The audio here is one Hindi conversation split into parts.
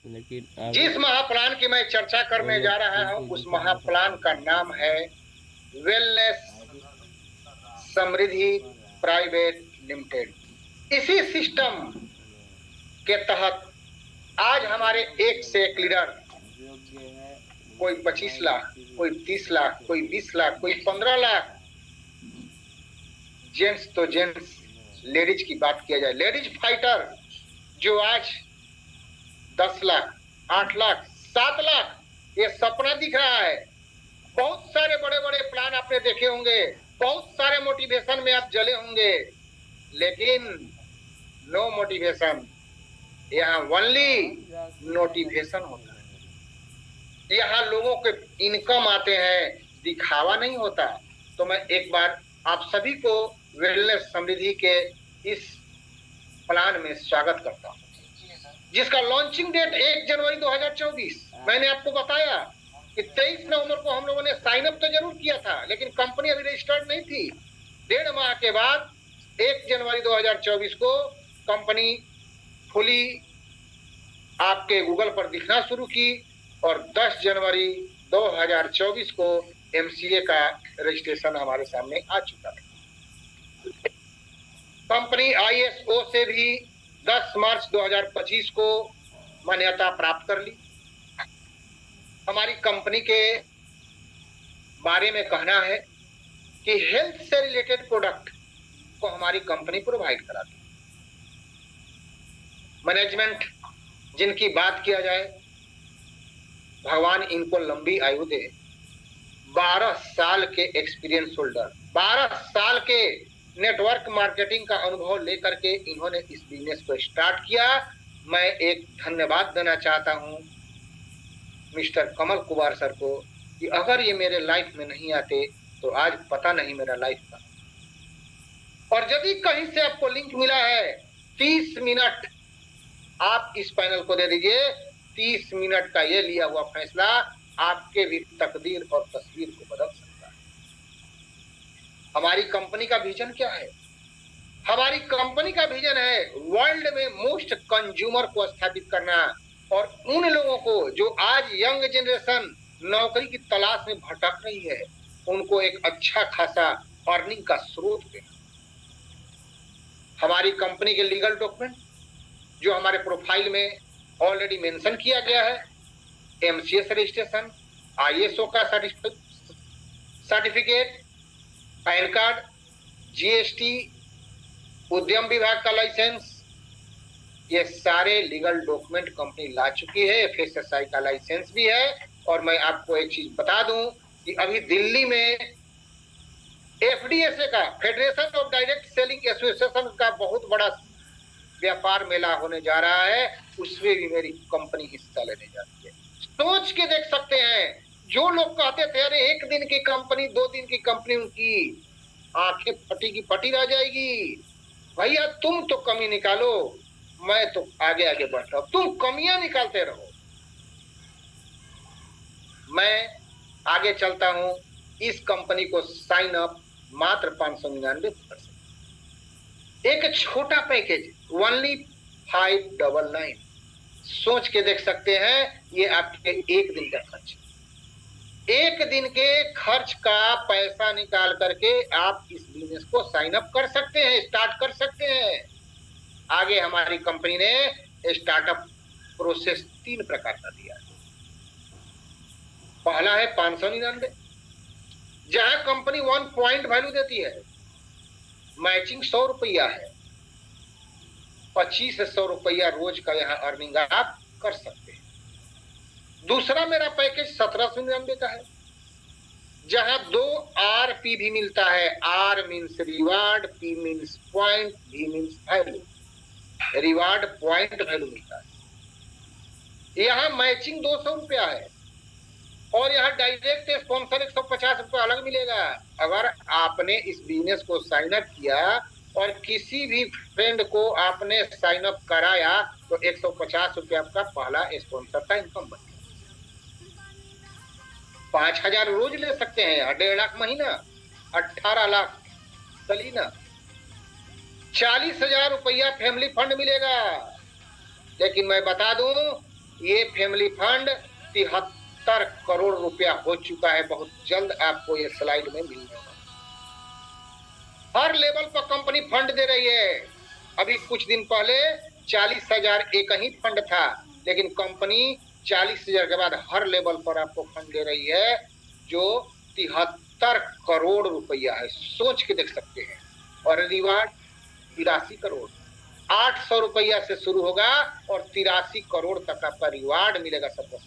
लेकिन जिस महाप्लान की मैं चर्चा करने जा रहा हूं उस महाप्लान का नाम है वेलनेस समृद्धि प्राइवेट लिमिटेड। इसी सिस्टम के तहत आज हमारे एक से एक लीडर, कोई 25 लाख, कोई 30 लाख, कोई 20 लाख, कोई 15 लाख, जेंट्स तो जेंट्स, लेडीज की बात किया जाए, लेडीज फाइटर जो आज 10 लाख, 8 लाख, 7 लाख, ये सपना दिख रहा है। बहुत सारे बड़े बड़े प्लान आपने देखे होंगे, बहुत सारे मोटिवेशन में आप जले होंगे, लेकिन नो मोटिवेशन, यहाँ ओनली नोटिफिकेशन होता है। यहाँ लोगों के इनकम आते हैं, दिखावा नहीं होता। तो मैं एक बार आप सभी को वेलनेस समृद्धि के इस प्लान में स्वागत करता हूँ, जिसका लॉन्चिंग डेट 1 जनवरी 2024। मैंने आपको बताया कि 23 नवंबर को हम लोगों ने साइन अप तो जरूर किया था, लेकिन कंपनी अभी रजिस्टर्ड नहीं थी। 1.5 माह के बाद 1 जनवरी 2024 को कंपनी खुली, आपके गूगल पर दिखना शुरू की और 10 जनवरी 2024 को एमसीए का रजिस्ट्रेशन हमारे सामने आ चुका है। कंपनी आईएसओ से भी 10 मार्च 2025 को मान्यता प्राप्त कर ली। हमारी कंपनी के बारे में कहना है कि हेल्थ से रिलेटेड प्रोडक्ट को हमारी कंपनी प्रोवाइड कराती है। मैनेजमेंट जिनकी बात किया जाए, भगवान इनको लंबी आयु दे। 12 साल के एक्सपीरियंस होल्डर, 12 साल के नेटवर्क मार्केटिंग का अनुभव लेकर के इन्होंने इस बिजनेस को स्टार्ट किया। मैं एक धन्यवाद देना चाहता हूं मिस्टर कमल कुमार सर को कि अगर ये मेरे लाइफ में नहीं आते तो आज पता नहीं मेरा लाइफ का। और यदि कहीं से आपको लिंक मिला है, 30 मिनट आप इस पैनल को दे दीजिए। 30 मिनट का ये लिया हुआ फैसला आपके भी तकदीर और तस्वीर को बदल सकता है। हमारी कंपनी का विजन क्या है? हमारी कंपनी का विजन है वर्ल्ड में मोस्ट कंज्यूमर को स्थापित करना और उन लोगों को जो आज यंग जनरेशन नौकरी की तलाश में भटक रही है, उनको एक अच्छा खासा अर्निंग का स्रोत देना। हमारी कंपनी के लीगल डॉक्यूमेंट जो हमारे प्रोफाइल में ऑलरेडी मेंशन किया गया है, एमसीएस रजिस्ट्रेशन, आईएसओ का सर्टिफिकेट, पैन कार्ड, जीएसटी, उद्यम विभाग का लाइसेंस, ये सारे लीगल डॉक्यूमेंट कंपनी ला चुकी है। एफएसएसआई का लाइसेंस भी है। और मैं आपको एक चीज बता दूं कि अभी दिल्ली में एफडीएसए का, federation of direct selling association का बहुत बड़ा व्यापार मेला होने जा रहा है, उसमें भी मेरी कंपनी हिस्सा लेने जा रही है। सोच के देख सकते हैं, जो लोग कहते थे अरे 1 दिन की कंपनी, 2 दिन की कंपनी, उनकी आंखें फटी की फटी रह जाएगी। भैया तुम तो कमी निकालो, मैं तो आगे आगे बढ़ रहा हूं, तुम कमियां निकालते रहो, मैं आगे चलता हूं। इस कंपनी को साइन अप मात्र 599%, एक छोटा पैकेज ओनली 599। सोच के देख सकते हैं, ये आपके 1 दिन का खर्च, 1 दिन के खर्च का पैसा निकाल करके आप इस बिजनेस को साइन अप कर सकते हैं, स्टार्ट कर सकते हैं। आगे हमारी कंपनी ने स्टार्टअप प्रोसेस 3 प्रकार का दिया है। पहला है 599, जहां कंपनी 1 पॉइंट वैल्यू देती है, मैचिंग 100 रुपया है, 2500 रुपया रोज का यहाँ अर्निंग आप कर सकते हैं। दूसरा मेरा पैकेज 1799 का है, जहां 2 आरपी भी मिलता है। R means reward, P means point, V means value. Reward point value मिलता है। यहाँ मैचिंग 200 रुपया है और यहाँ डायरेक्ट स्पॉन्सर 150 रुपया अलग मिलेगा। अगर आपने इस बिजनेस को साइन अप किया और किसी भी फ्रेंड को आपने साइन अप कराया तो 150 रुपया आपका पहला स्पॉन्सर का इनकम बन गया। 5000 रोज ले सकते हैं, 1.5 लाख महीना, 18 लाख सलीना, 40,000 रुपया फैमिली फंड मिलेगा। लेकिन मैं बता दूं, ये फैमिली फंड 73 करोड़ रुपया हो चुका है। बहुत जल्द आपको ये स्लाइड में मिल जाएगा। हर लेवल पर कंपनी फंड दे रही है। अभी कुछ दिन पहले 40,000 एक ही फंड था, लेकिन कंपनी 40,000 के बाद हर लेवल पर आपको फंड दे रही है, जो 73 करोड़ रुपया है। सोच के देख सकते हैं। और रिवार्ड 83 करोड़, 800 रुपया से शुरू होगा और 83 करोड़ तक आपका रिवार्ड मिलेगा सबको।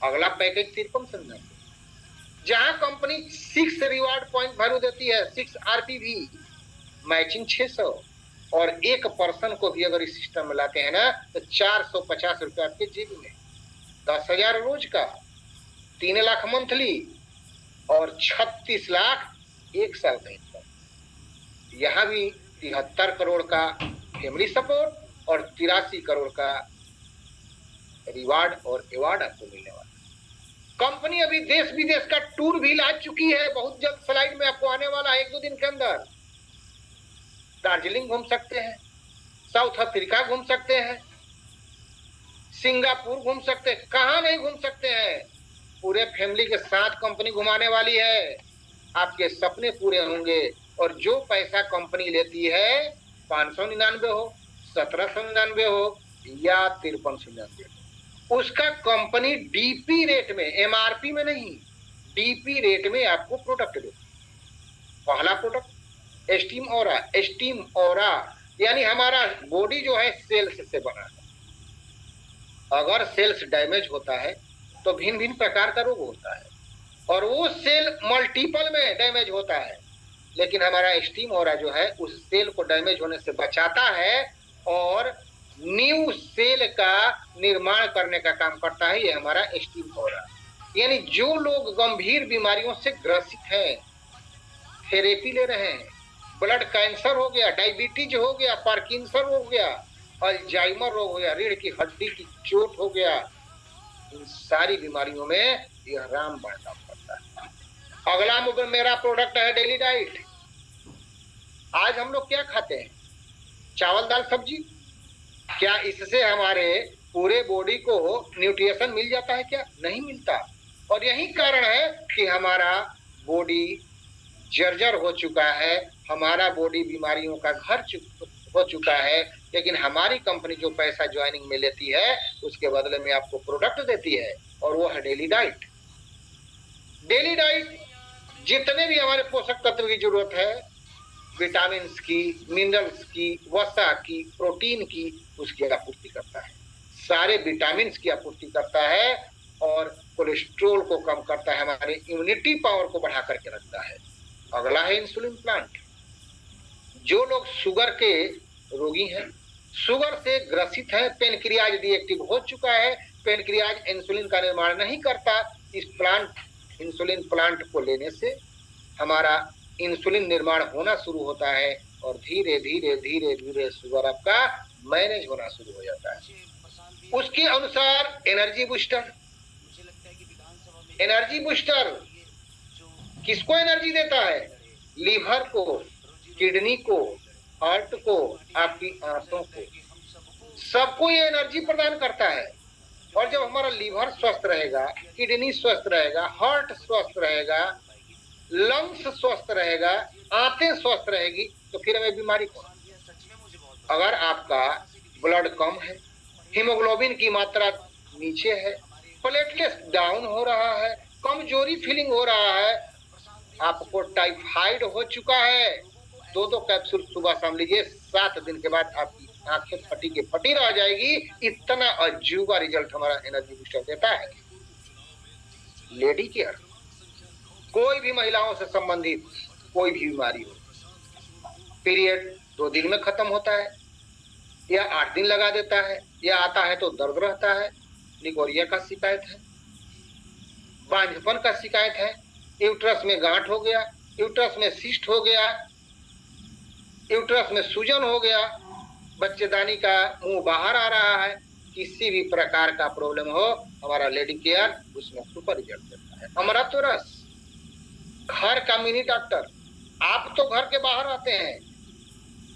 अगला पैकेज 53 जहां कंपनी 6 रिवार्ड पॉइंट वैल्यू देती है, 6 आरपीवी, मैचिंग 600, और एक पर्सन को भी अगर इस सिस्टम में लाते हैं ना तो 450 रुपए आपके जेब में, 10,000 रोज का, 3 लाख मंथली और 36 लाख एक साल का इनकम। यहाँ भी 73 करोड़ का फैमिली सपोर्ट और 83 करोड़ का रिवार्ड और अवार्ड आपको मिलने वाला। कंपनी अभी देश विदेश का टूर भी ला चुकी है। बहुत जल्द स्लाइड में आपको आने वाला है, 1-2 दिन के अंदर। दार्जिलिंग घूम सकते हैं, साउथ अफ्रीका घूम सकते हैं, सिंगापुर घूम सकते हैं, कहां नहीं घूम सकते हैं। पूरे फैमिली के साथ कंपनी घुमाने वाली है। आपके सपने पूरे होंगे। और जो पैसा कंपनी लेती है, 599 हो, 1799 हो या 5399 हो, उसका कंपनी डीपी रेट में, एमआरपी में नहीं, डीपी रेट में आपको प्रोडक्ट दे। पहला प्रोडक्ट एस्टीम ओरा। एस्टीम ओरा यानी हमारा बॉडी जो है सेल्स से बना है। अगर सेल्स डैमेज होता है तो भिन्न भिन्न प्रकार का रोग होता है, और वो सेल मल्टीपल में डैमेज होता है। लेकिन हमारा एस्टीम ओरा जो है उस सेल को डैमेज होने से बचाता है और न्यू सेल का निर्माण करने का काम करता है। ये हमारा एस्टीम ओरा। यानी जो लोग गंभीर बीमारियों से ग्रसित हैं, थेरेपी ले रहे हैं, ब्लड कैंसर हो गया, डायबिटीज हो गया, पार्किंसन हो गया, अल्जाइमर रोग हो गया, रीढ़ की हड्डी की चोट हो गया, इन सारी बीमारियों में यह रामबाण काम करता है। अगला मेरा प्रोडक्ट है डेली डाइट। आज हम लोग क्या खाते हैं? चावल दाल सब्जी। क्या इससे हमारे पूरे बॉडी को न्यूट्रिशन मिल जाता है? क्या नहीं मिलता। और यही कारण है कि हमारा बॉडी जर्जर हो चुका है, हमारा बॉडी बीमारियों का घर हो चुका है। लेकिन हमारी कंपनी जो पैसा ज्वाइनिंग में लेती है, उसके बदले में आपको प्रोडक्ट देती है, और वो है डेली डाइट। डेली डाइट जितने भी हमारे पोषक तत्व की जरूरत है, विटामिन की, मिनरल्स की, वसा की, प्रोटीन की, उसकी आपूर्ति करता है। सारे विटामिन की आपूर्ति करता है और कोलेस्ट्रोल को कम करता है, हमारे इम्यूनिटी पावर को बढ़ा करके रखता है। अगला है इंसुलिन प्लांट। जो लोग शुगर के रोगी हैं, शुगर से ग्रसित है, पेनक्रियाज डिएक्टिव हो चुका है, पेनक्रियाज इंसुलिन का निर्माण नहीं करता, इस प्लांट इंसुलिन प्लांट को लेने से हमारा इंसुलिन निर्माण होना शुरू होता है और धीरे धीरे धीरे धीरे शुगर आपका मैनेज होना शुरू हो जाता है। उसके अनुसार एनर्जी बूस्टर। एनर्जी बूस्टर किसको एनर्जी देता है? लीवर को, किडनी को, हार्ट को, आपकी आंतों को, सबको ये एनर्जी प्रदान करता है। और जब हमारा लीवर स्वस्थ रहेगा, किडनी स्वस्थ रहेगा, हार्ट स्वस्थ रहेगा, लंग्स स्वस्थ रहेगा, आंतें स्वस्थ रहेगी, तो फिर हमें बीमारी कौन? अगर आपका ब्लड कम है, हीमोग्लोबिन की मात्रा नीचे है, प्लेटलेट्स डाउन हो रहा है, कमजोरी फीलिंग हो रहा है, आपको टाइफाइड हो चुका है, 2-2 कैप्सूल सुबह शाम लीजिए, 7 दिन के बाद आपकी आंखें फटी के फटी रह जाएगी। इतना अजूबा रिजल्ट हमारा एनर्जी बूस्टर देता है। लेडी केयर, कोई भी महिलाओं से संबंधित कोई भी बीमारी हो, पीरियड 2 दिन में खत्म होता है या 8 दिन लगा देता है, या आता है तो दर्द रहता है, निकोरिया का शिकायत है, बांझपन का शिकायत है, यूट्रस में गांठ हो गया, यूट्रस में सिस्ट हो गया, यूट्रस में सूजन हो गया, बच्चेदानी का मुंह बाहर आ रहा है, किसी भी प्रकार का प्रॉब्लम हो, हमारा लेडी केयर उसमें सुपर रिजल्ट देता है। अमृत रस, घर का मिनी डॉक्टर। आप तो घर के बाहर रहते हैं,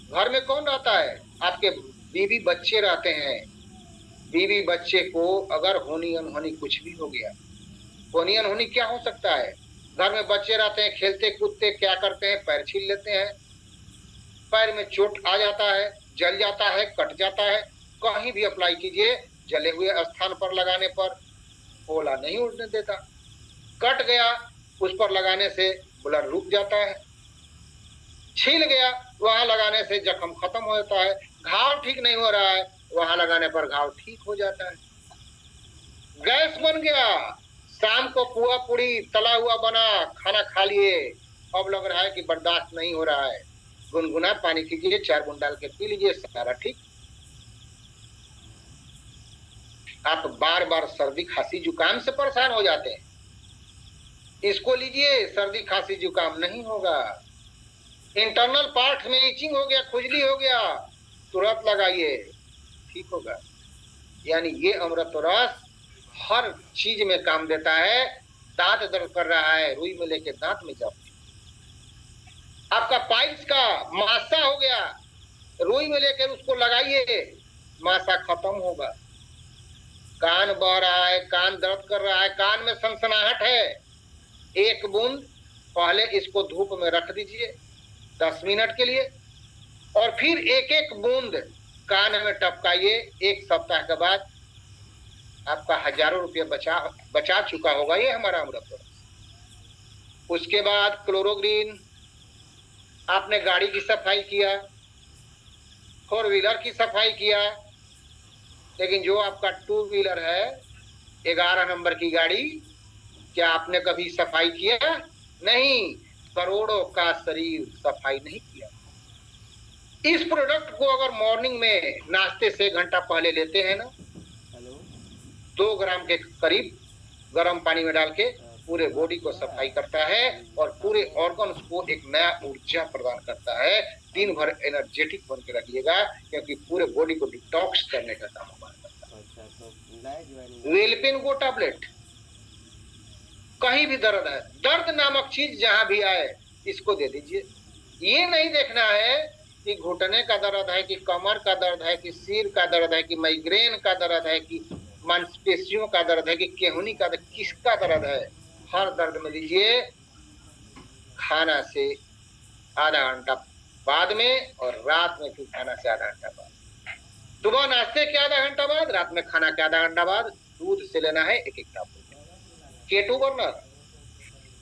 घर में कौन रहता है? आपके बीवी बच्चे रहते हैं, बीवी बच्चे को अगर होनी अनहोनी कुछ भी हो गया, होनी अनहोनी क्या हो सकता है, घर में बच्चे रहते हैं, खेलते कूदते क्या करते हैं, पैर छील लेते हैं, पैर में चोट आ जाता है, जल जाता है, कट जाता है। कहीं भी अप्लाई कीजिए, जले हुए स्थान पर लगाने पर ओला नहीं उड़ने देता। कट गया, उस पर लगाने से ब्लड रुक जाता है। छील गया, वहां लगाने से जख्म खत्म हो जाता है। घाव ठीक नहीं हो रहा है, वहां लगाने पर घाव ठीक हो जाता है। गैस बन गया, शाम को पुआ पूड़ी तला हुआ बना खाना खा लिए, अब लग रहा है कि बर्दाश्त नहीं हो रहा है, गुनगुना पानी कीजिए, 4 बूंद डाल के पी लीजिए, सारा ठीक। आप बार बार सर्दी खांसी जुकाम से परेशान हो जाते हैं, इसको लीजिए, सर्दी खांसी जुकाम नहीं होगा। इंटरनल पार्ट में इचिंग हो गया, खुजली हो गया, तुरंत लगाइए, ठीक होगा। यानी ये अमृत रस हर चीज में काम देता है। दांत दर्द कर रहा है, रुई में लेके दांत में जाओ। आपका पाइल्स का मासा हो गया, रुई में लेकर उसको लगाइए, मासा खत्म होगा। कान बह रहा है, कान दर्द कर रहा है, कान में सनसनाहट है, 1 बूंद पहले इसको धूप में रख दीजिए 10 मिनट के लिए, और फिर 1-1 बूंद कान में टपकाइए। 1 सप्ताह के बाद आपका हजारों रुपये बचा चुका होगा ये हमारा अमृत। उसके बाद क्लोरोग्रीन, आपने गाड़ी की सफाई किया, 4 व्हीलर की सफाई किया, लेकिन जो आपका 2 व्हीलर है, 11 नंबर की गाड़ी, क्या आपने कभी सफाई किया? नहीं। करोड़ों का शरीर सफाई नहीं किया। इस प्रोडक्ट को अगर मॉर्निंग में नाश्ते से 1 घंटा पहले लेते हैं ना, 2 ग्राम के करीब गर्म पानी में डाल के पूरे बॉडी को सफाई करता है और पूरे ऑर्गन्स को एक नया ऊर्जा प्रदान करता है। दिन भर एनर्जेटिक बन के रखिएगा, क्योंकि पूरे बॉडी को डिटॉक्स करने का काम हमारा करता है। वेलपिन को टैबलेट, कहीं भी दर्द है, दर्द नामक चीज जहां भी आए इसको दे दीजिए। ये नहीं देखना है कि घुटने का दर्द है, कि कमर का दर्द है, कि सिर का दर्द है, कि माइग्रेन का दर्द है, कि मांसपेशियों का दर्द है, कि केहूनी का दर्द, किसका दर्द है, हर दर्द में दीजिए। खाना से आधा घंटा बाद में और रात में फिर खाना से आधा घंटा बाद, सुबह नाश्ते के आधा घंटा बाद, रात में खाना के आधा घंटा बाद दूध से लेना है 1-1 टापू केटू बर्नर।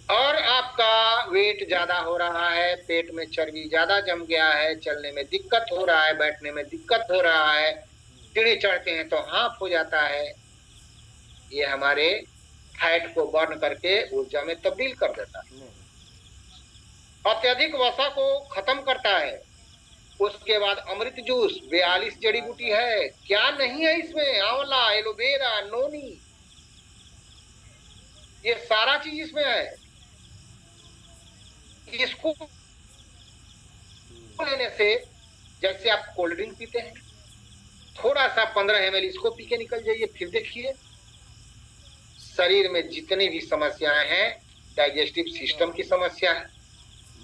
और आपका वेट ज्यादा हो रहा है, पेट में चर्बी ज्यादा जम गया है, चलने में दिक्कत हो रहा है, बैठने में दिक्कत हो रहा है, सीढ़ी चढ़ते हैं तो हाफ हो जाता है, ये हमारे फैट को बर्न करके ऊर्जा में तब्दील कर देता है, अत्यधिक वसा को खत्म करता है। उसके बाद अमृत जूस 42 जड़ी बूटी है, क्या नहीं है इसमें, आंवला, एलोवेरा, नोनी, ये सारा चीज इसमें है। इसको लेने से, जैसे आप कोल्ड ड्रिंक पीते हैं, थोड़ा सा 15 ml इसको पी के निकल जाइए, फिर देखिए शरीर में जितनी भी समस्याएं हैं, डाइजेस्टिव सिस्टम की समस्या है,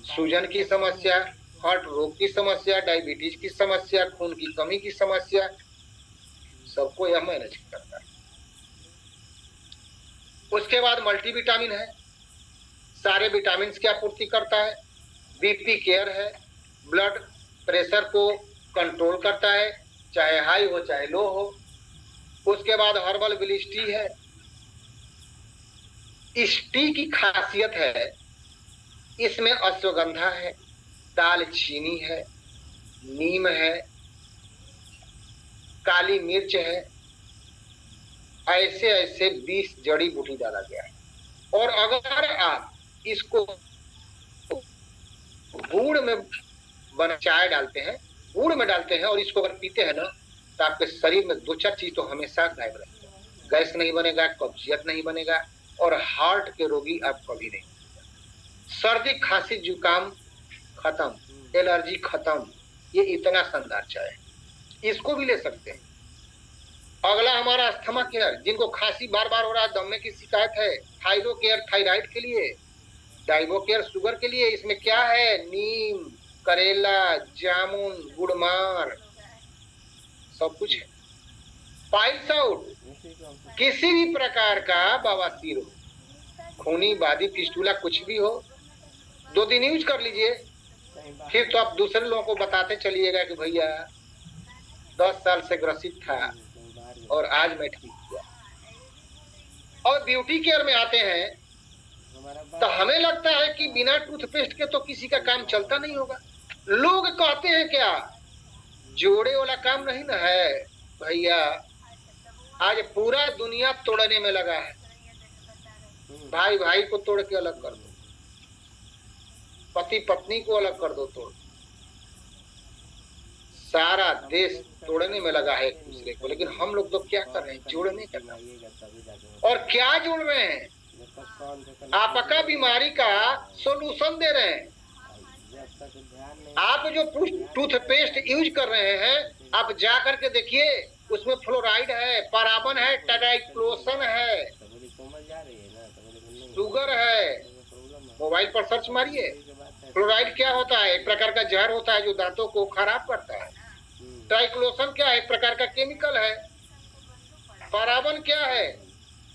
सूजन की समस्या, हार्ट रोग की समस्या, डायबिटीज की समस्या, खून की कमी की समस्या, सबको यह मैनेज करता है। उसके बाद मल्टीविटामिन है, सारे विटामिन की आपूर्ति करता है, बीपी केयर है, ब्लड प्रेशर को कंट्रोल करता है, चाहे हाई हो चाहे लो हो। उसके बाद हर्बल ब्लिच टी है। इस टी की खासियत है, इसमें अश्वगंधा है, दालचीनी है, नीम है, काली मिर्च है, ऐसे ऐसे 20 जड़ी बूटी डाला गया है। और अगर आप इसको गुड़ में बना चाय डालते हैं, गुड़ में डालते हैं और इसको अगर पीते हैं ना, तो आपके शरीर में 2-4 चीज तो हमेशा गायब रहेगा, गैस नहीं बनेगा, कब्जियत नहीं बनेगा, और हार्ट के रोगी आप कभी नहीं। सर्दी खांसी जुकाम खत्म, एलर्जी खत्म, ये इतना शानदार चाय है, इसको भी ले सकते हैं। अगला हमारा अस्थमा केयर, जिनको खांसी बार बार हो रहा है, दमे की शिकायत है, थायरो केयर थायराइड के लिए, डाइबो केयर शुगर के लिए। इसमें क्या है, नीम, करेला, जामुन, गुड़मार, सब कुछ है। पाइल्स आउट, किसी भी प्रकार का बवासीर हो, खूनी बादी फिस्टूला कुछ भी हो, 2 दिन यूज कर लीजिए, फिर तो आप दूसरे लोगों को बताते चलिएगा कि भैया 10 साल से ग्रसित था और आज मैं ठीक हुआ। और ब्यूटी केयर में आते हैं तो हमें लगता है कि बिना टूथपेस्ट के तो किसी का काम चलता नहीं होगा। लोग कहते हैं क्या जोड़े वाला काम नहीं ना है भैया, आज पूरा दुनिया तोड़ने में लगा है। भाई भाई को तोड़ के अलग कर दो, पति पत्नी को अलग कर दो, तोड़, सारा देश तोड़ने में लगा है एक दूसरे को। लेकिन हम लोग तो क्या कर रहे हैं, जोड़ने का काम। और क्या जोड़ रहे हैं, आपका बीमारी का सोल्यूशन दे रहे हैं। आप जो टूथपेस्ट यूज कर रहे हैं, आप जा करके देखिए, उसमें फ्लोराइड है, पाराबन है, टाइक्लोसन है, शुगर है। मोबाइल पर सर्च मारिए, फ्लोराइड क्या होता है, एक प्रकार का जहर होता है जो दांतों को खराब करता है। टाइक्लोसन क्या है, एक प्रकार का केमिकल है। पाराबन क्या है,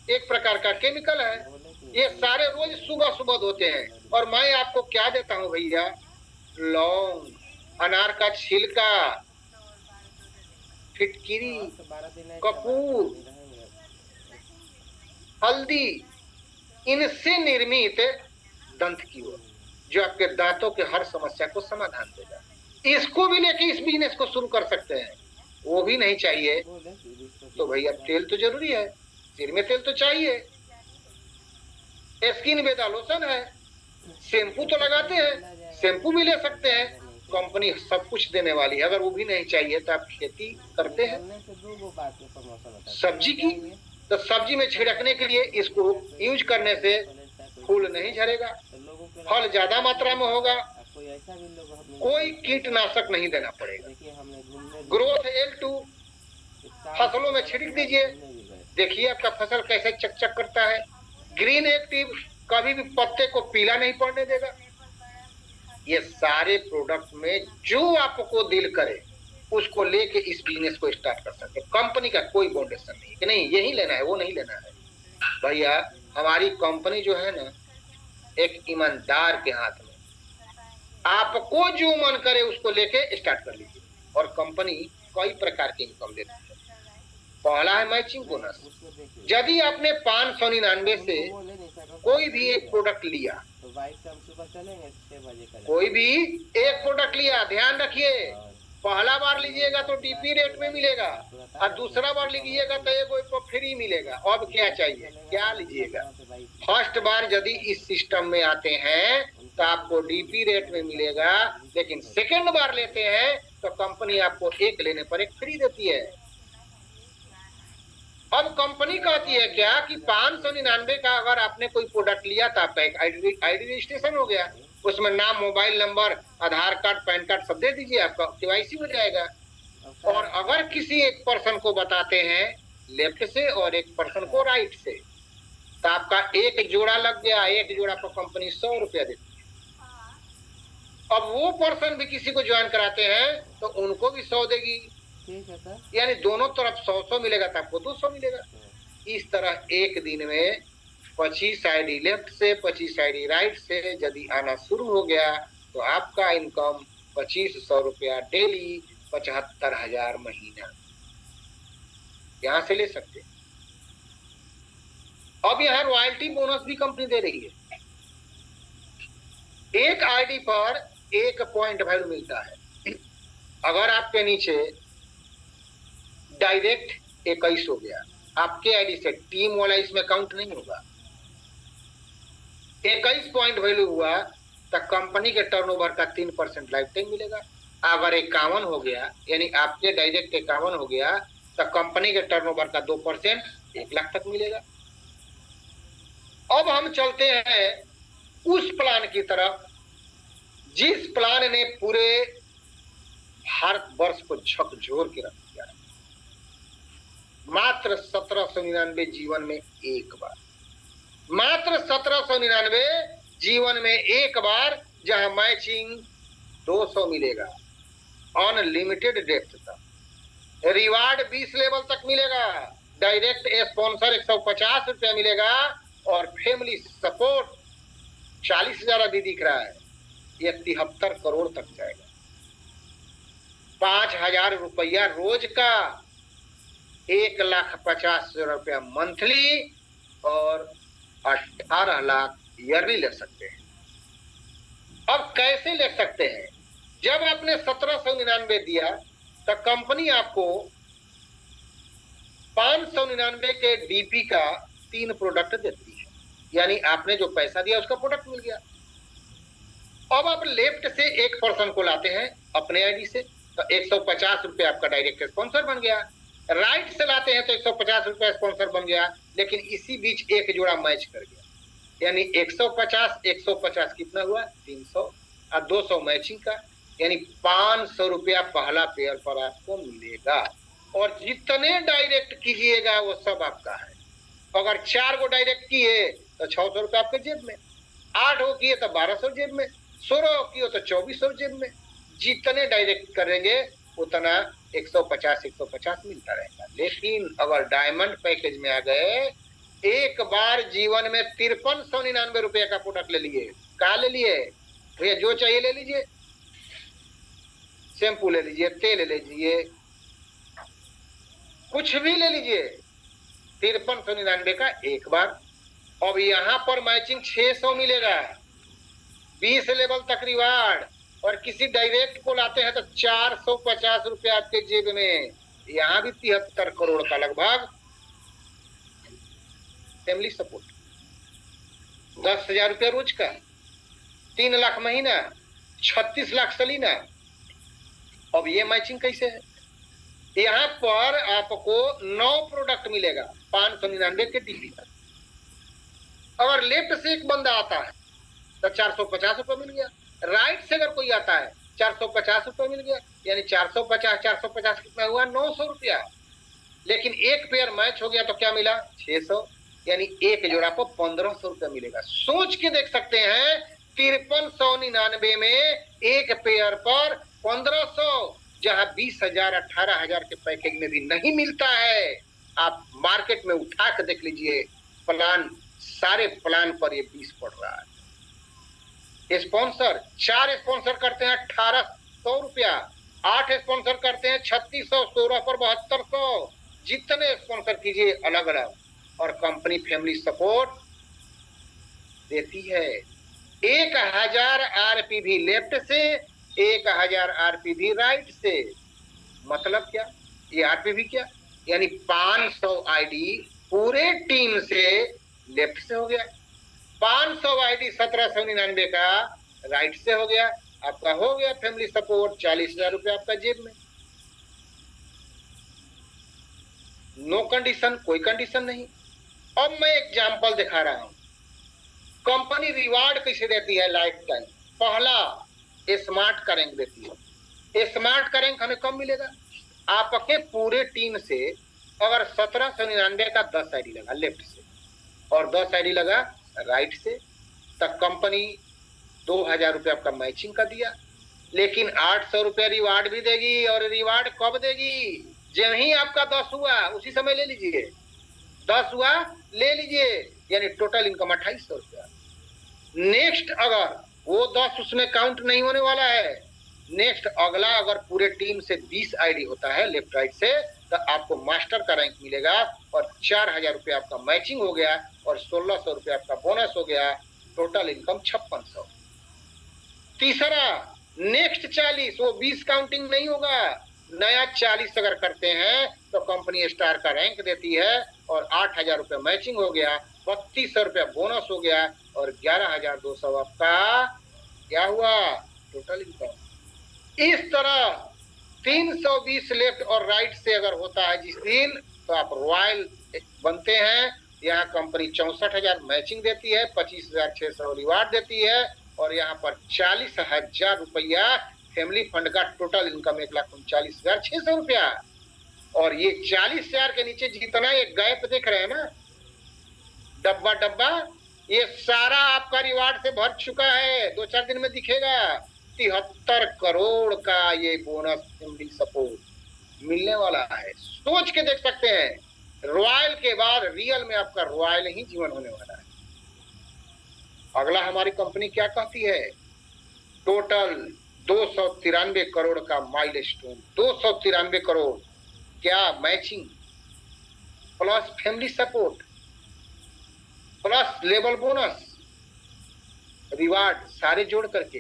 एक प्रकार का केमिकल है। ये सारे रोज सुबह सुबह धोते हैं। और मैं आपको क्या देता हूँ भैया, लौंग, अनार का छिलका, फिटकिरी, कपूर, हल्दी, इनसे निर्मित दंत की ओर जो आपके दांतों के हर समस्या को समाधान देगा। इसको भी लेके इस बिजनेस को शुरू कर सकते हैं। वो भी नहीं चाहिए तो भैया तेल तो जरूरी है, सिर में तेल तो चाहिए, स्किन बेदा लोशन है, शैम्पू तो लगाते हैं, शैम्पू भी ले सकते हैं। कंपनी सब कुछ देने वाली है। अगर वो भी नहीं चाहिए तो आप खेती करते हैं सब्जी की, तो सब्जी में छिड़कने के लिए इसको यूज करने से फूल नहीं झड़ेगा, फल ज्यादा मात्रा में होगा, कोई कीटनाशक नहीं देना पड़ेगा। ग्रोथ L2 फसलों में छिड़क दीजिए, देखिए आपका फसल कैसे चकचक करता है। ग्रीन एक्टिव कभी भी पत्ते को पीला नहीं पड़ने देगा। ये सारे प्रोडक्ट में जो आपको दिल करे उसको लेके इस बिजनेस को स्टार्ट कर सकते। कंपनी का कोई बाउंडेशन नहीं कि नहीं यही लेना है वो नहीं लेना है। भैया हमारी कंपनी जो है ना, एक ईमानदार के हाथ में, आपको जो मन करे उसको लेके स्टार्ट कर लीजिए। और कंपनी कई प्रकार की इनकम देती है। पहला है मैचिंग बोनस। यदि आपने 599 से कोई भी एक प्रोडक्ट लिया, कोई भी एक प्रोडक्ट लिया, ध्यान रखिए, पहला बार लीजिएगा तो डीपी रेट में मिलेगा और दूसरा बार लीजिएगा तो एक फ्री मिलेगा। अब क्या चाहिए, क्या लीजिएगा? फर्स्ट बार यदि इस सिस्टम में आते हैं तो आपको डीपी रेट में मिलेगा, लेकिन सेकंड बार लेते हैं तो कंपनी आपको एक लेने पर एक फ्री देती है। अब कंपनी कहती है क्या कि 599 का अगर आपने कोई प्रोडक्ट लिया तो आपका एक आईडी रजिस्ट्रेशन हो गया, उसमें नाम, मोबाइल नंबर, आधार कार्ड, पैन कार्ड सब दे दीजिए, आपका केवाईसी हो जाएगा। और अगर किसी एक पर्सन को बताते हैं लेफ्ट से और एक पर्सन को राइट से, तो आपका एक जोड़ा लग गया, एक जोड़ा को कंपनी 100 रुपया देती है। अब वो पर्सन भी किसी को ज्वाइन कराते हैं तो उनको भी 100 देगी, यानी दोनों तरफ 100 मिलेगा तो आपको 200 मिलेगा। इस तरह एक दिन में 25 आईडी लेफ्ट से 25 आईडी राइट से यदि आना शुरू हो गया तो आपका इनकम 2500 रुपया डेली, 75,000 महीना यहाँ से ले सकते। अब यहाँ रॉयल्टी बोनस भी कंपनी दे रही है। एक आईडी पर 1 पॉइंट वैल्यू मिलता है। अगर आपके नीचे डायरेक्ट 21 हो गया, आपके आईडी से टीम वाला इसमें काउंट नहीं होगा। 21 पॉइंट वैल्यू हुआ तो कंपनी के टर्नओवर का 3% लाइफ टाइम मिलेगा। अगर 51 हो गया, यानी आपके डायरेक्ट 51 हो गया तो कंपनी के टर्नओवर का 2% 1 लाख तक मिलेगा। अब हम चलते हैं उस प्लान की तरफ जिस प्लान ने पूरे भारतवर्ष को झकझोर के रख दिया। मात्र 1799 जीवन में एक बार, मात्र 1799 जीवन में एक बार, जहां मैचिंग 200 मिलेगा, अनलिमिटेड डेप्थ तक। रिवार्ड 20 लेवल तक मिलेगा, डायरेक्ट स्पॉन्सर 150 रुपया मिलेगा और फैमिली सपोर्ट 40,000 अभी दिख रहा है, ये 73 करोड़ तक जाएगा। 5,000 रुपया रोज का, 1,50,000 रुपया मंथली और 18 लाख ईयरली ले सकते हैं। अब कैसे ले सकते हैं? जब आपने 1799 दिया तो कंपनी आपको 599 के डीपी का 3 प्रोडक्ट देती है, यानी आपने जो पैसा दिया उसका प्रोडक्ट मिल गया। अब आप लेफ्ट से एक पर्सन को लाते हैं अपने आईडी से, तो 150 रुपये आपका डायरेक्ट स्पॉन्सर बन गया। राइट से लाते हैं तो 150 रुपये स्पॉन्सर बन गया, लेकिन इसी बीच एक जोड़ा मैच कर गया, यानी 150 कितना हुआ? 300 और 200 मैचिंग का, यानी 500 रुपया पहला पेयर पर आपको मिलेगा। और जितने डायरेक्ट कीजिएगा वो सब आपका है। अगर 4 गो डायरेक्ट किए तो 600 रुपया आपके जेब में, 8 गो किए तो 1200 जेब में, 16 किए तो 2400 जेब में। जितने डायरेक्ट करेंगे उतना 150 मिलता रहेगा। लेकिन अगर डायमंड पैकेज में आ गए, एक बार जीवन में 5399 रुपये का प्रोडक्ट ले लिए। कहा ले लिए भैया? जो चाहिए ले लीजिए, शैम्पू ले लीजिए, तेल ले लीजिए, कुछ भी ले लीजिए, 5399 का एक बार। अब यहाँ पर मैचिंग 600 मिलेगा, 20 लेवल तक रिवार्ड, और किसी डायरेक्ट को लाते हैं तो 450 रुपया आपके जेब में। यहाँ भी 73 करोड़ का लगभग फैमिली सपोर्ट। 10,000 रुपया रोज का, 3 लाख महीना, 36 लाख सलीना। अब ये मैचिंग कैसे है? यहाँ पर आपको 9 प्रोडक्ट मिलेगा 599 के डीपी का। अगर लेफ्ट से एक बंदा आता है तो 450 रुपये मिल गया, राइट से अगर कोई आता है 450 रुपये मिल गया, यानी 450 कितना हुआ? 900 रुपया। लेकिन एक पेयर मैच हो गया तो क्या मिला? 600, यानी एक जोड़ा को 1500 रुपया मिलेगा। सोच के देख सकते हैं, 5399 में एक पेयर पर 1500, जहां 20,000 18,000 के पैकेज में भी नहीं मिलता है। आप मार्केट में उठा के देख लीजिए, प्लान, सारे प्लान पर ये 20 पड़ रहा है। स्पॉन्सर 4 स्पॉन्सर करते हैं 1800 रुपया, 8 स्पॉन्सर करते हैं 3600, 16 पर 7200। जितने स्पॉन्सर कीजिए अलग अलग, और कंपनी फैमिली सपोर्ट देती है। 1000 आरपीवी लेफ्ट से, 1000 आरपीवी राइट से। मतलब क्या? ये आरपीवी क्या? यानी 500 आईडी पूरे टीम से लेफ्ट से हो गया, 500 आईडी 1799 का राइट से हो गया। आपका हो गया फैमिली सपोर्ट, 40,000 रुपया आपका जेब में। नो कंडीशन, कोई कंडीशन नहीं। अब मैं एग्जांपल दिखा रहा हूं, कंपनी रिवार्ड कैसे देती है लाइफ टाइम। पहला, स्मार्ट का रैंक देती है। स्मार्ट का रैंक हमें कब मिलेगा? आपके पूरे टीम से अगर 1799 का 10 आईडी लगा लेफ्ट से और 10 आईडी लगा राइट से, तब कंपनी 2000 रुपये आपका मैचिंग का दिया, लेकिन 800 रुपये रिवार्ड भी देगी। और रिवार्ड कब देगी? जब ही आपका 10 हुआ उसी समय ले लीजिए। 10 हुआ ले लीजिए, यानी टोटल इनकम 2800 रुपया। नेक्स्ट अगर वो 10 उसमें काउंट नहीं होने वाला है, नेक्स्ट अगला अगर पूरे टीम से 20 आईडी होता है लेफ्ट राइट से, तो आपको मास्टर का रैंक मिलेगा और 4000 रुपये आपका मैचिंग हो गया और 1600 रुपये आपका बोनस हो गया। Total income 5600। तीसरा, नेक्स्ट 40, वो 20 काउंटिंग नहीं होगा, नया 40 अगर करते हैं तो कंपनी स्टार का रैंक देती है और 8000 रुपये मैचिंग हो गया, 3200 रुपये बोनस हो गया और 11200 आपका क्या हुआ? Total income. इस तरह 320 लेफ्ट और राइट से अगर होता है जिस दिन, तो आप रॉयल बनते हैं। यहाँ कंपनी 64,000 मैचिंग देती है, 25,600 रिवार्ड देती है और यहाँ पर 40,000 रुपया फैमिली फंड का टोटल इनकम 1,39,600 रुपया। और ये 40,000 के नीचे जितना ये गैप देख रहे हैं ना, डब्बा डब्बा, ये सारा आपका रिवार्ड से भर चुका है, 2-4 दिन में दिखेगा। 73 करोड़ का ये बोनस फैमिली सपोर्ट। मिलने वाला है। सोच के देख सकते हैं, रॉयल के बाद रियल में आपका रॉयल ही जीवन होने वाला है। अगला हमारी कंपनी क्या कहती है, टोटल 293 करोड़ का माइलस्टोन, 293 करोड़, क्या matching plus family support plus level bonus reward सारे जोड़ करके,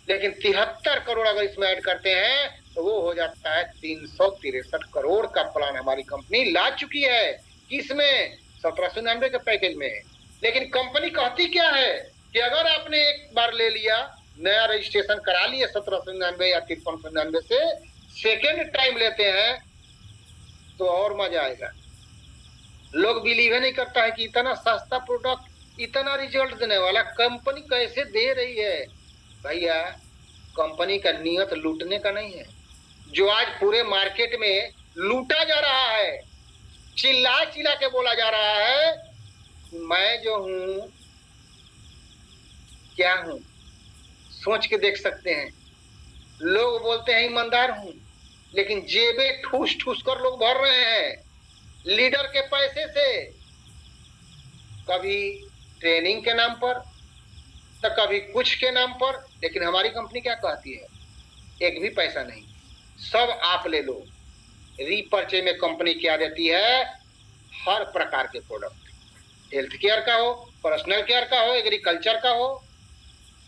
लेकिन 73 करोड़ अगर इसमें ऐड करते हैं तो वो हो जाता है 363 करोड़ का प्लान हमारी कंपनी ला चुकी है। किसमें, 1799 के पैकेज में। लेकिन कंपनी कहती क्या है कि अगर आपने एक बार ले लिया, नया रजिस्ट्रेशन करा लिया 1799 या 5399 से, सेकेंड टाइम लेते हैं तो और मजा आएगा। लोग बिलीव नहीं करता है कि इतना सस्ता प्रोडक्ट, इतना रिजल्ट देने वाला कंपनी कैसे दे रही है। भैया, कंपनी का नियत लूटने का नहीं है। जो आज पूरे मार्केट में लूटा जा रहा है, चिल्ला चिल्ला के बोला जा रहा है, मैं जो हूं क्या हूं, सोच के देख सकते हैं। लोग बोलते हैं ईमानदार हूं, लेकिन जेबे ठूस ठूस कर लोग भर रहे हैं लीडर के पैसे से, कभी ट्रेनिंग के नाम पर तो कभी कुछ के नाम पर। लेकिन हमारी कंपनी क्या कहती है, एक भी पैसा नहीं, सब आप ले लो। रीपर्चेज में कंपनी क्या देती है, हर प्रकार के प्रोडक्ट, हेल्थ केयर का हो, पर्सनल केयर का हो, एग्रीकल्चर का हो।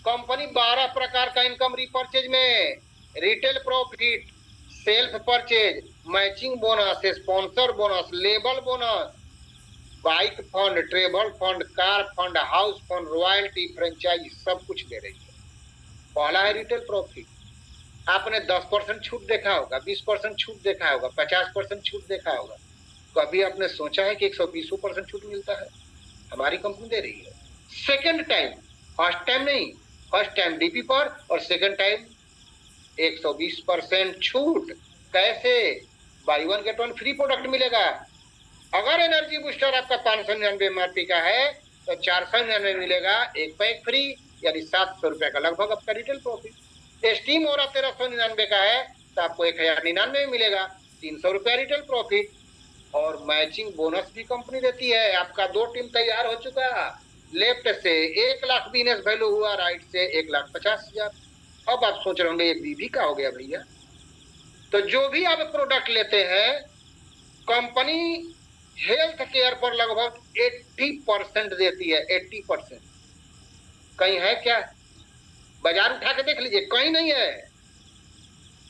कंपनी 12 प्रकार का इनकम रीपर्चेज में, retail profit, self purchase, matching bonus, sponsor bonus, label bonus, bike fund, travel fund, car fund, house fund, royalty, franchise, सब कुछ दे रही है। पहला है रिटेल प्रॉफिट। आपने 10% छूट देखा होगा, 20% छूट देखा होगा, 50% छूट देखा होगा। कभी आपने सोचा है कि 120% छूट मिलता है? हमारी कंपनी दे रही है। सेकेंड टाइम, फर्स्ट टाइम नहीं, फर्स्ट टाइम डीपी पर और सेकेंड टाइम 120% छूट। कैसे? बाई 1 गेट 1 फ्री प्रोडक्ट मिलेगा। अगर एनर्जी बूस्टर आपका 599 एमआरपी का है तो 499 मिलेगा, एक पैक फ्री, यानी 700 रुपए का लगभग आपका रिटेल प्रॉफिट। स्टीम और 1399 का है तो आपको 1099 मिलेगा, 300 रुपया रिटेल प्रॉफिट। और मैचिंग बोनस भी कंपनी देती है। आपका 2 टीम तैयार हो चुका, लेफ्ट से 1 लाख बिजनेस वैल्यू हुआ, राइट से 1,50,000। अब आप सोच रहे होंगे ये बीबी का हो गया भैया। तो जो भी आप प्रोडक्ट लेते हैं, कंपनी हेल्थ केयर पर लगभग 80% देती है। 80% कहीं है क्या? बाजार उठा के देख लीजिए, कहीं नहीं है।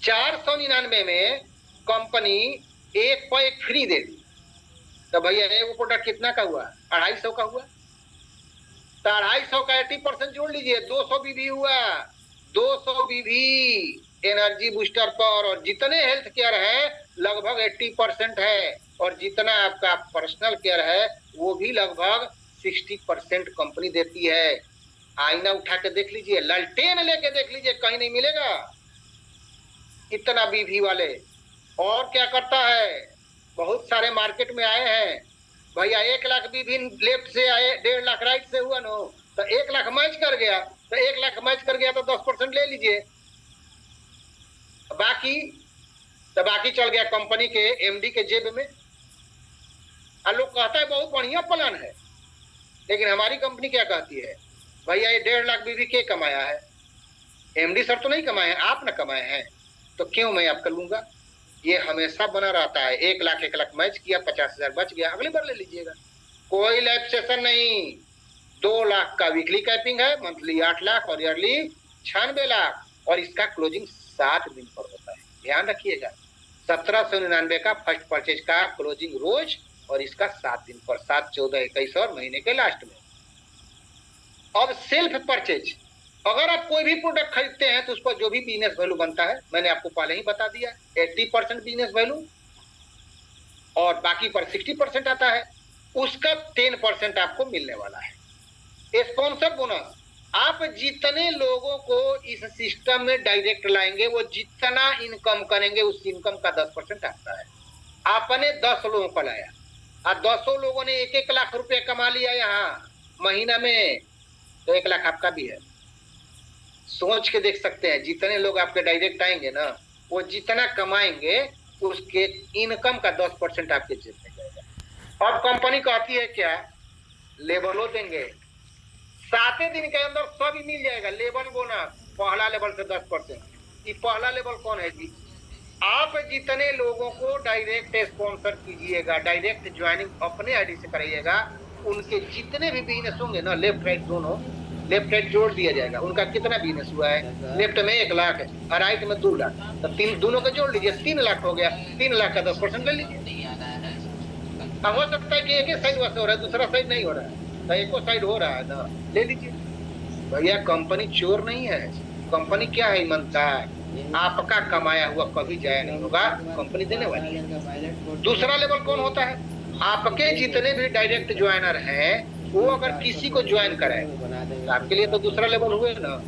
499 में कंपनी एक पर एक फ्री दे दी, तो भैया वो प्रोडक्ट कितना का हुआ? 250 का हुआ। तो 250 का 80% जोड़ लीजिए, 200 बीबी हुआ। 200 बीबी एनर्जी बूस्टर पर, और जितने हेल्थ केयर है लगभग 80% है, और जितना आपका पर्सनल केयर है वो भी लगभग 60% कंपनी देती है। आईना उठा के देख लीजिए, ललटेन लेके देख लीजिए, कहीं नहीं मिलेगा इतना बीवी वाले। और क्या करता है, बहुत सारे मार्केट में आए हैं भैया, 1 लाख बीवी लेफ्ट से आए, 1.5 लाख राइट से हुआ नो, तो 1 लाख मैच कर गया, तो 1 लाख मैच कर गया तो 10% ले लीजिए, बाकी चल गया कंपनी के एमडी के जेब में। और लोग कहता है बहुत बढ़िया प्लान है, लेकिन हमारी कंपनी क्या कहती है, भैया ये 1.5 लाख बीवी के कमाया है? एमडी सर तो नहीं कमाए हैं, आप ना कमाए हैं, तो क्यों मैं आपका लूंगा? ये हमेशा बना रहता है। 1 लाख मैच किया, 50,000 बच गया, अगली बार ले लीजिएगा, कोई लाइफ सेशन नहीं। 2 लाख का वीकली कैपिंग है, मंथली 8 लाख और ईयरली 96 लाख, और इसका क्लोजिंग 7 दिन पर होता है। ध्यान रखिएगा, 1799 का फर्स्ट परचेज का क्लोजिंग रोज, और इसका 7 दिन पर, 7, 14, 21 और महीने के लास्ट में। अब सेल्फ परचेज, अगर आप कोई भी प्रोडक्ट खरीदते हैं तो उस पर जो भी बिजनेस वैल्यू बनता है, मैंने आपको पहले ही बता दिया, 80% बिजनेस वैल्यू, और बाकी पर 60% आता है, उसका 10% आपको मिलने वाला है। स्पॉन्सर बोनस, आप जितने लोगों को इस सिस्टम में डायरेक्ट लाएंगे, वो जितना इनकम करेंगे उस इनकम का 10% आता है। आपने 10 लोगों को लाया और 10 लोगों ने 1-1 लाख रुपए कमा लिया यहाँ महीना में, तो 1 लाख आपका भी है। सोच के देख सकते हैं, जितने लोग आपके डायरेक्ट आएंगे ना, वो जितना कमाएंगे उसके इनकम का 10% आपके जेब में जाएगा। अब कंपनी कहती है क्या, लेबलों देंगे, 7 दिन के अंदर सब मिल जाएगा। लेबल बोनस पहला लेवल से 10%। ये पहला लेवल कौन है जी? आप जितने लोगों को डायरेक्ट स्पॉन्सर कीजिएगा, डायरेक्ट ज्वाइनिंग अपने आईडी से कराइएगा, उनके जितने भी बिजनेस होंगे ना, लेफ्ट राइट दोनों, लेफ्ट राइट जोड़ दिया जाएगा। उनका कितना बिजनेस हुआ है, लेफ्ट में 1 लाख है और राइट में 2 लाख, तो तीन दोनों को जोड़ लीजिए, 3 लाख हो गया। 3 लाख का 10% ले लीजिए। हो सकता है कि एक ही साइड वैसे हो रहा है, दूसरा साइड नहीं हो रहा है, तो एक साइड हो रहा है ना, ले लीजिए। भैया कंपनी चोर नहीं है, कंपनी क्या है, ईमानदार। आपका कमाया हुआ कभी जाया नहीं होगा, कंपनी देने वाली है। दूसरा लेवल कौन होता है, आपके जितने भी डायरेक्ट ज्वाइनर हैं, वो अगर किसी को ज्वाइन कराए तो आपके लिए तो दूसरा लेवल हुए ना,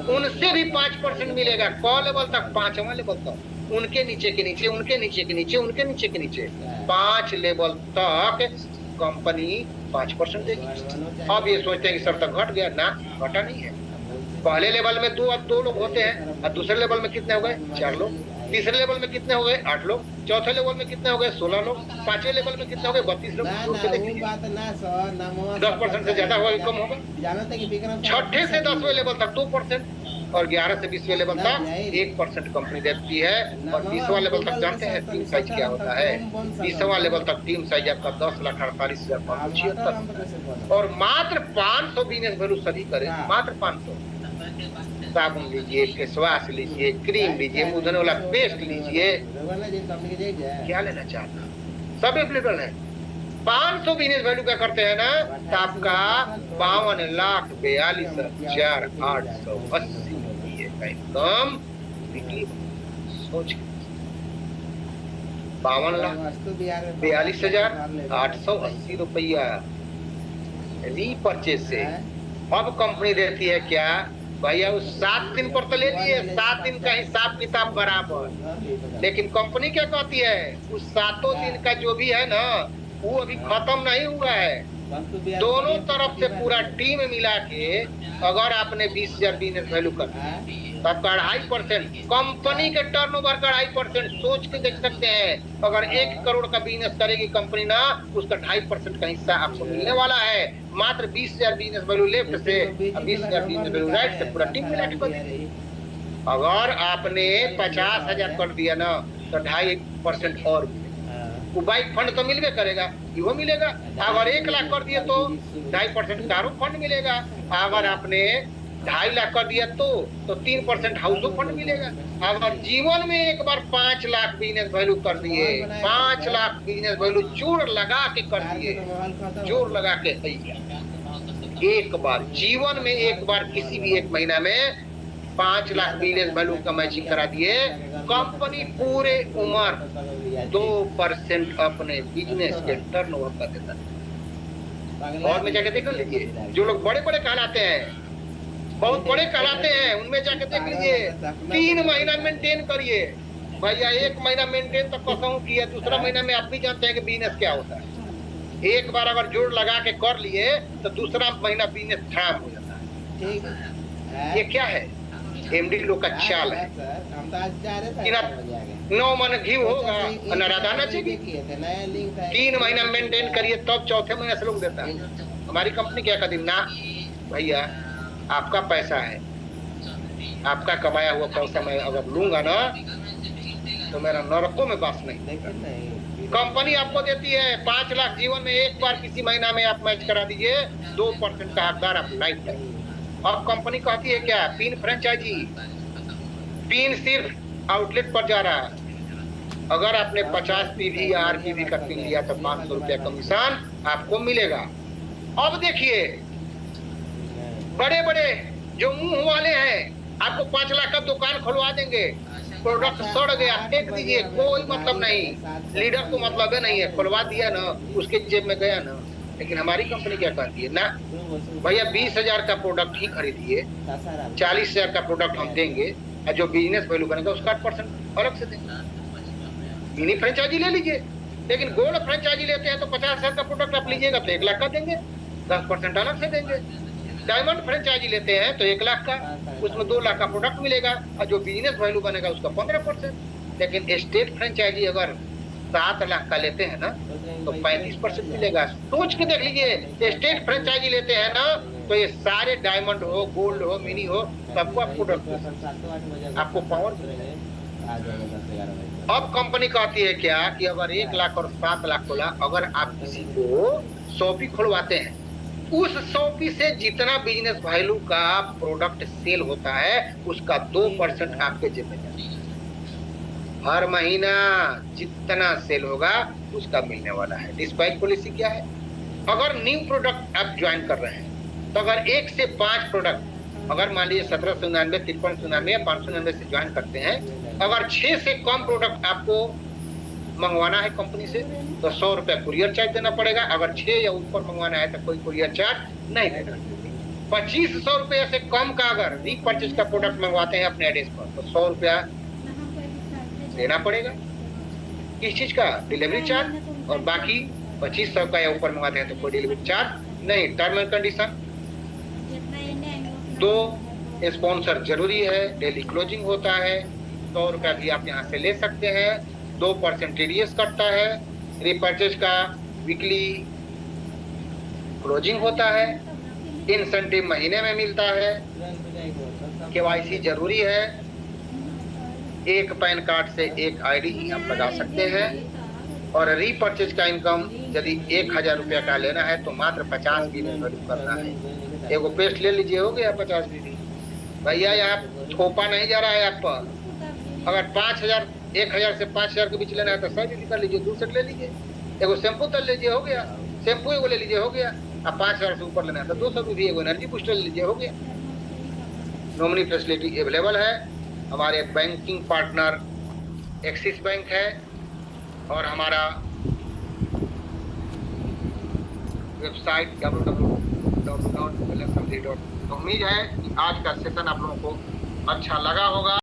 उनसे भी 5% मिलेगा। कौन लेवल तक, 5वां लेवल तक, उनके नीचे के नीचे, उनके नीचे के नीचे, उनके नीचे के नीचे, 5 लेवल तक कंपनी 5% देगी। अब ये सोचते हैं कि सर तक घट गया, ना घटा नहीं है। पहले लेवल में 2 लोग होते हैं और दूसरे लेवल में कितने हो गए, 4 लोग। तीसरे लेवल में कितने हो गए, 8 लोग। चौथे लेवल में कितने हो गए, 16 लोग। 5वें लेवल में कितने हो गए, 32 लोग। 10% से ज्यादा होगा, कम होगा। छठे से 10वें लेवल तक 2%, और 11 से 20वें लेवल तक 1% कंपनी देती है। और 20वां लेवल तक जानते हैं टीम साइज क्या होता है? 20वां लेवल तक टीम साइज आपका 10,48,576 और मात्र 500 बिजनेस वैल्यू सभी करें, मात्र 500। साबुन लीजिए, फेस वॉश लीजिए, क्रीम लीजिए, मुंह धोने वाला पेस्ट लीजिए, क्या लेना चाहते हैं, सब अवेलेबल है। 500 बिजनेस वैल्यू क्या करते हैं ना, तो आपका 52,42,880 रुपये का इनकम सोच, 52,42,880 रुपया रीपरचेज से। अब कंपनी देती है क्या, भैया उस 7 दिन पर तो ले लिए, 7 दिन का हिसाब किताब बराबर, लेकिन कंपनी क्या कहती है, उस 7 दिन का जो भी है ना, वो अभी खत्म नहीं हुआ है। दोनों तरफ से पूरा टीम मिला के अगर आपने 20,000 बिजनेस वैल्यू कर तब 2.5%, कंपनी के टर्नओवर का 2.5%, सोच के देख सकते हैं। अगर 1 करोड़ का बिजनेस करेगी कंपनी ना, उसका 2.5% का हिस्सा आपको मिलने वाला है। मात्र 20,000 बिजनेस वैल्यू लेफ्ट से, 20,000 बिजनेस वैल्यू राइट से, पूरा टीम मिला के कर। अगर आपने 50,000 कर दिया ना, तो 2.5% और वो बाइक फंड तो मिलवे करेगा, वो मिलेगा। अगर 1 लाख कर दिए तो 2.5% दारू फंड मिलेगा। अगर आपने 2.5 लाख कर दिया तो 3% हाउस फंड मिलेगा। अगर जीवन में एक बार 5 लाख बिजनेस वैल्यू कर दिए, 5 लाख बिजनेस वैल्यू जोड़ लगा के कर दिए, जोड़ लगा के एक बार जीवन में, एक बार किसी भी एक महीना में 5 लाख बिजनेस वैल्यू का मैचिंग करा दिए, कंपनी पूरे उम्र 2% अपने बिजनेस के टर्नओवर का देता है। और में जाके देख लीजिए, जो लोग बड़े बड़े कहलाते हैं, बहुत बड़े कहलाते हैं, उनमें जाके देख लीजिए, 3 महीना मेंटेन करिए। भैया 1 महीना मेंटेन तो कसम किया, दूसरा महीना में आप भी जानते हैं कि बिजनेस क्या होता है। एक बार अगर जोड़ लगा के कर लिए तो दूसरा महीना बिजनेस खराब हो जाता है। ठीक है, ये क्या है, एमडी लोग का चाल है। 9 मन घी होगा और नारादाना चाहिए। 3 महीना मेंटेन करिए तब चौथे महीने से लोग देता है। हमारी कंपनी क्या कहती, ना भैया आपका पैसा है, आपका कमाया हुआ पैसा मैं अगर लूंगा ना तो मेरा नरकों में बास नहीं। कंपनी आपको देती है 5 लाख, जीवन में एक बार किसी महीना में आप मैच करा दीजिए, 2% का हकदार आप लाइफ टाइम। अब कंपनी कहती है क्या, पिन फ्रेंचाइजी, पिन सिर्फ आउटलेट पर जा रहा है। अगर आपने 50 पीवी या आरपीवी का पिन लिया तो 500 रुपया कमीशन आपको मिलेगा। अब देखिए बड़े बड़े जो मुंह वाले हैं, आपको 5 लाख का दुकान खुलवा देंगे, प्रोडक्ट सड़ गया फेंक दीजिए, कोई मतलब नहीं, लीडर को मतलब है नहीं है, खुलवा दिया ना, उसके जेब में गया ना। लेकिन हमारी कंपनी क्या कहती है, ना भैया 20,000 का प्रोडक्ट ही खरीदिए, 40,000 का प्रोडक्ट हम देंगे, और जो बिजनेस वैल्यू बनेगा उसका 8% अलग से देंगे। मिनी फ्रेंचाइजी ले लीजिए, लेकिन गोल्ड फ्रेंचाइजी लेते हैं तो 50,000 का प्रोडक्ट आप लीजिएगा तो 1 लाख का देंगे, 10% अलग से देंगे। डायमंड फ्रेंचाइजी लेते हैं तो 1 लाख का, उसमें 2 लाख का प्रोडक्ट मिलेगा, और जो बिजनेस वैल्यू बनेगा उसका 15%। लेकिन स्टेट फ्रेंचाइजी अगर 7 लाख का लेते हैं ना तो 35% मिलेगा। सोच के देख लीजिए, स्टेट फ्रेंचाइजी लेते हैं ना तो ये सारे डायमंड हो, गोल्ड हो, मिनी हो, सबको आप प्रोडक्ट, आपको पावर। अब कंपनी कहती है क्या कि अगर 1 लाख और 7 लाख खोला, अगर आप किसी को शॉपी खुलवाते हैं, उस शॉपी से जितना बिजनेस वैल्यू का प्रोडक्ट सेल होता है उसका 2% आपके जेब में जाएगा। हर महीना जितना सेल होगा उसका मिलने वाला है। डिस्पैच पॉलिसी क्या है? अगर न्यू प्रोडक्ट आप ज्वाइन कर रहे हैं तो अगर 1 से 5 प्रोडक्ट, अगर मान लीजिए 1799, 5399 या 599 से ज्वाइन करते हैं, अगर 6 से कम प्रोडक्ट आपको मंगवाना है कंपनी से तो 100 रुपया कुरियर चार्ज देना पड़ेगा। अगर 6 या ऊपर मंगवाना है तो कोई कुरियर चार्ज नहीं देना। 2500 रुपये से कम का अगर रीपरचेज का प्रोडक्ट मंगवाते हैं अपने एड्रेस पर तो 100 रुपया देना पड़ेगा। किस चीज का? Delivery charge. और बाकी 2500 का या ऊपर मंगवाते हैं तो कोई डिलीवरी चार्ज नहीं। टर्म एंड कंडीशन, 2 स्पॉन्सर जरूरी है, डेली क्लोजिंग होता है, 100 रुपया भी आप यहाँ से ले सकते हैं, 2% टीडीएस कटता है, रिपर्चेज का वीकली क्लोजिंग होता है, इंसेंटिव महीने में मिलता है, केवाईसी जरूरी है, एक पैन कार्ड से एक आईडी ही आप लगा सकते हैं, और रीपरचेज का इनकम यदि 1000 रुपया का लेना है तो मात्र 50 बीबी करना है। एगो पेस्ट ले लीजिए, हो गया 50 बीबी। भैया यहाँ थोपा नहीं जा रहा है आप पर। अगर 5000, 1000 से 5000 के बीच लेना है तो 100 बीबी कर लीजिए, 2 सेट ले लीजिए। एगो शैम्पू तल लीजिए, हो गया। शैम्पू एगो ले लीजिए, हो गया। अब 5000 से ऊपर लेना है तो 200 बीबी एगो एनर्जी बूस्टर ले लीजिए, हो गया। नॉमिनी फैसिलिटी अवेलेबल है। हमारे बैंकिंग पार्टनर एक्सिस बैंक है और हमारा वेबसाइट www.lsmd.com। उम्मीद है कि आज का सेशन आप लोगों को अच्छा लगा होगा।